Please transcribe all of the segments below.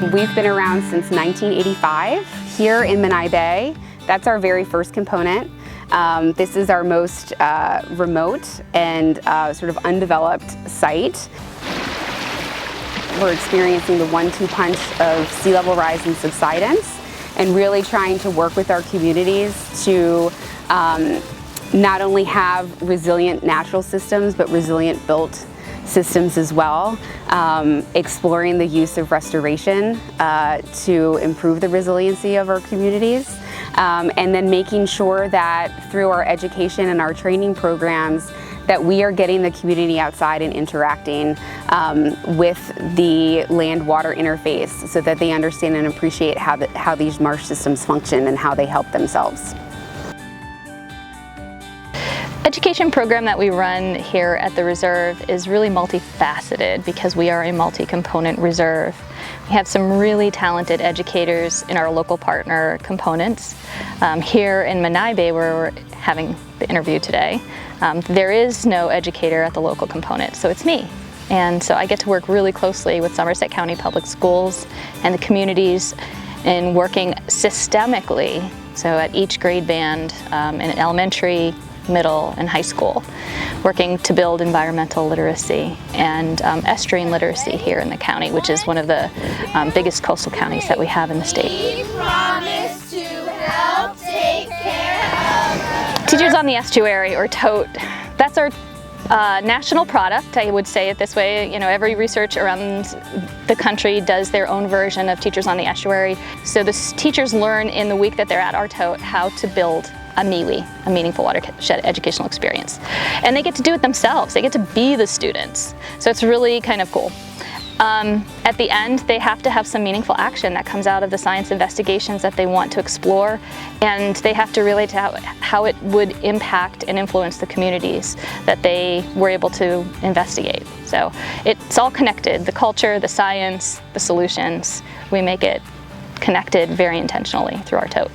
We've been around since 1985 here in Monie Bay. That's our very first component. This is our most remote and sort of undeveloped site. We're experiencing the 1-2 punch of sea level rise and subsidence, and really trying to work with our communities to not only have resilient natural systems, but resilient built systems as well, exploring the use of restoration to improve the resiliency of our communities, and then making sure that through our education and our training programs that we are getting the community outside and interacting with the land-water interface so that they understand and appreciate how these marsh systems function and how they help themselves. Education program that we run here at the reserve is really multifaceted because we are a multi-component reserve. We have some really talented educators in our local partner components. Here in Monie Bay, where we're having the interview today, there is no educator at the local component, so it's me. And so I get to work really closely with Somerset County Public Schools and the communities in working systemically, so at each grade band in elementary, middle, and high school, working to build environmental literacy and estuarine literacy here in the county, which is one of the biggest coastal counties that we have in the state. We promise to help take care of Teachers on the Estuary, or TOTE, that's our national product, I would say it this way. You know, every research around the country does their own version of Teachers on the Estuary. So the teachers learn in the week that they're at our TOTE how to build a MIWI, a meaningful watershed educational experience. And they get to do it themselves. They get to be the students. So it's really kind of cool. At the end, they have to have some meaningful action that comes out of the science investigations that they want to explore, and they have to relate to how it would impact and influence the communities that they were able to investigate. So it's all connected, the culture, the science, the solutions. We make it connected very intentionally through our TOTE.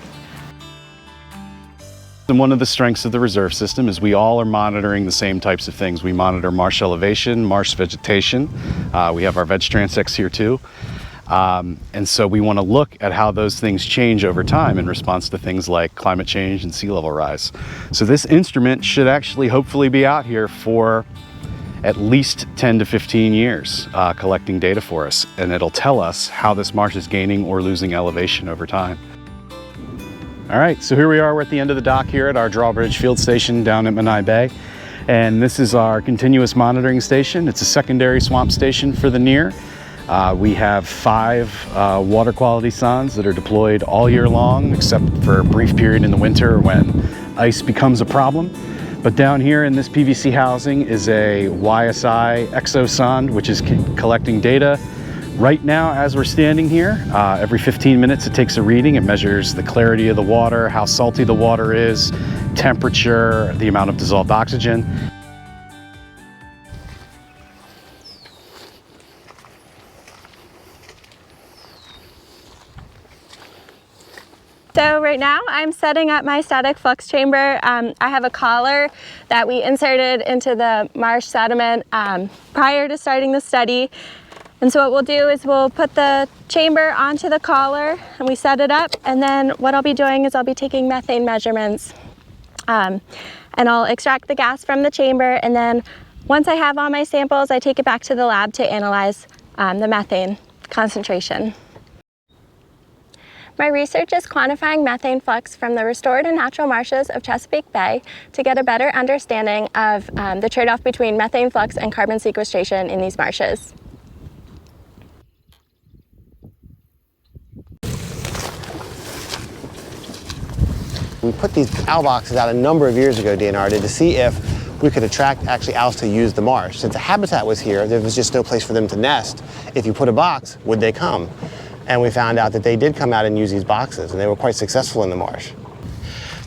And one of the strengths of the reserve system is we all are monitoring the same types of things. We monitor marsh elevation, marsh vegetation. We have our veg transects here too. And so we want to look at how those things change over time in response to things like climate change and sea level rise. So this instrument should actually hopefully be out here for at least 10 to 15 years collecting data for us. And it'll tell us how this marsh is gaining or losing elevation over time. All right, so here we are, we're at the end of the dock here at our drawbridge field station down at Monie Bay. And this is our continuous monitoring station. It's a secondary swamp station for the NERR. We have 5 water quality sondes that are deployed all year long, except for a brief period in the winter when ice becomes a problem. But down here in this PVC housing is a YSI exosonde, which is collecting data. Right now, as we're standing here, every 15 minutes it takes a reading. It measures the clarity of the water, how salty the water is, temperature, the amount of dissolved oxygen. So right now I'm setting up my static flux chamber. I have a collar that we inserted into the marsh sediment prior to starting the study. And so what we'll do is we'll put the chamber onto the collar and we set it up, and then what I'll be doing is I'll be taking methane measurements. And I'll extract the gas from the chamber, and then once I have all my samples, I take it back to the lab to analyze the methane concentration. My research is quantifying methane flux from the restored and natural marshes of Chesapeake Bay to get a better understanding of the trade-off between methane flux and carbon sequestration in these marshes. We put these owl boxes out a number of years ago, DNR did, to see if we could attract actually owls to use the marsh. Since the habitat was here, there was just no place for them to nest. If you put a box, would they come? And we found out that they did come out and use these boxes, and they were quite successful in the marsh.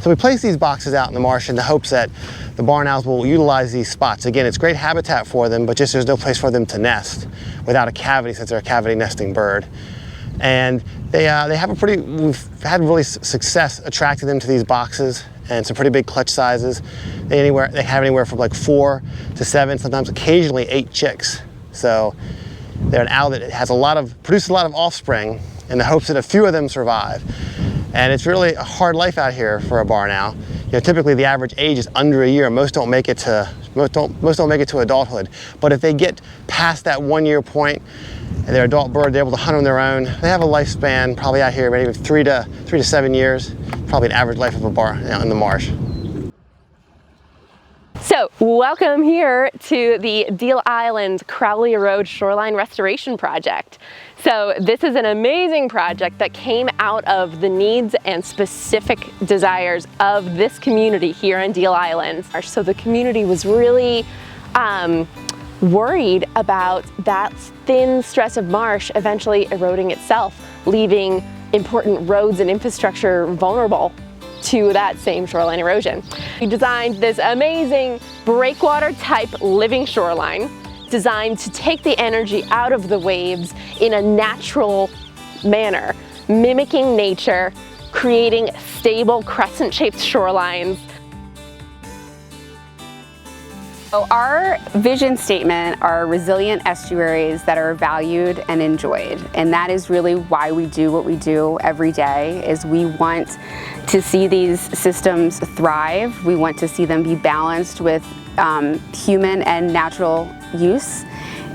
So we place these boxes out in the marsh in the hopes that the barn owls will utilize these spots. Again, it's great habitat for them, but just there's no place for them to nest without a cavity, since they're a cavity nesting bird. And they have we've had really success attracting them to these boxes, and some pretty big clutch sizes. They have anywhere from like 4 to 7, sometimes occasionally 8 chicks. So They're an owl that produces a lot of offspring in the hopes that a few of them survive. And it's really a hard life out here for a barn owl. You know, typically the average age is under a year. Most don't make it to adulthood. But if they get past that 1 year point and they're adult bird, they're able to hunt on their own. They have a lifespan probably out here maybe 3 to 7 years. Probably an average life of a barn in the marsh. So, welcome here to the Deal Island Crowley Road Shoreline Restoration Project. So, this is an amazing project that came out of the needs and specific desires of this community here on Deal Island. So the community was really worried about that thin stress of marsh eventually eroding itself, leaving important roads and infrastructure vulnerable to that same shoreline erosion. We designed this amazing breakwater type living shoreline designed to take the energy out of the waves in a natural manner, mimicking nature, creating stable crescent-shaped shorelines. So our vision statement are resilient estuaries that are valued and enjoyed, and that is really why we do what we do every day. Is we want to see these systems thrive. We want to see them be balanced with human and natural use,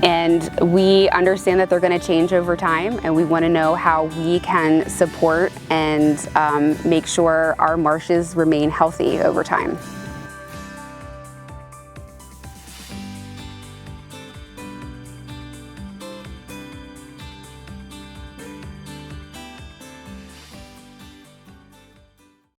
and we understand that they're going to change over time, and we want to know how we can support and make sure our marshes remain healthy over time.